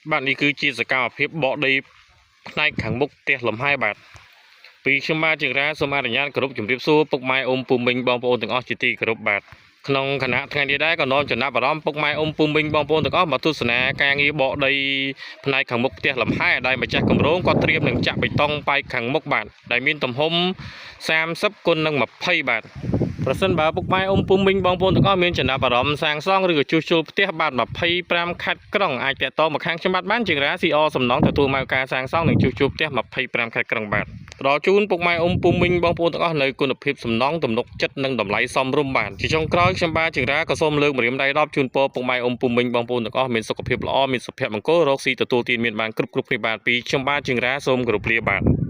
bạn đi cứ chia sẻ cao phía bỏ đi nay khẳng mục tiệt lầm hai bạn vì chúng ta chừng ra số ma để nhát group chuẩn bị số bốc mai ôm pum minh bong bóng từng óc chỉ ti group bạnក្នុងខណៈថ្ងៃនេះដែរក៏នាំចំណាប់អារម្មណ៍ពុកម៉ែអ៊ំពុំមីងបងប្អូនទាំងអស់មកទស្សនាការងារបកដីផ្នែកខាងមុខផ្ទះលំហែដែលម្ចាស់គម្រោងគាត់ត្រៀមនឹងចាក់បេតុងប៉ែកខាងមុខបាទដែលមានទំហំ30 គុណនឹង 20 បាទប្រសិនបើពុកម៉ែអ៊ំពុំមីងបងប្អូនទាំងអស់មានចំណាប់អារម្មណ៍សាងសង់ឬក៏ជួសជុលផ្ទះបាទ25ខេត្តក្រុងអាចតាក់ទងមកខាងខ្ញុំបានជាងរា CR សំណងទទួលមកការសាងសង់និងជួសជុលផ្ទះ25ខេត្តក្រុងបាទផ្ដល់ជូនពុកម៉ែអ៊ំពុំមីងបងប្អូនទាំងអស់នៅគុណភាពសំណងទំនុកចិត្តនិងតម្លៃសមរម្យបាទជាចុងក្រោយខ្ញុំបាទជាងរាក៏សូមលើកម្រាមដៃ10ជូនពរពុកម៉ែអ៊ំពុំមីងបងប្អូនទាំងអស់មានសុខភាពល្អមានសុភមង្គលរកស៊ីទទួលទានមានបានគ្រប់គ្នាបាទពីខ្ញុំបាទជាងរាសូមគោរពលាបាទ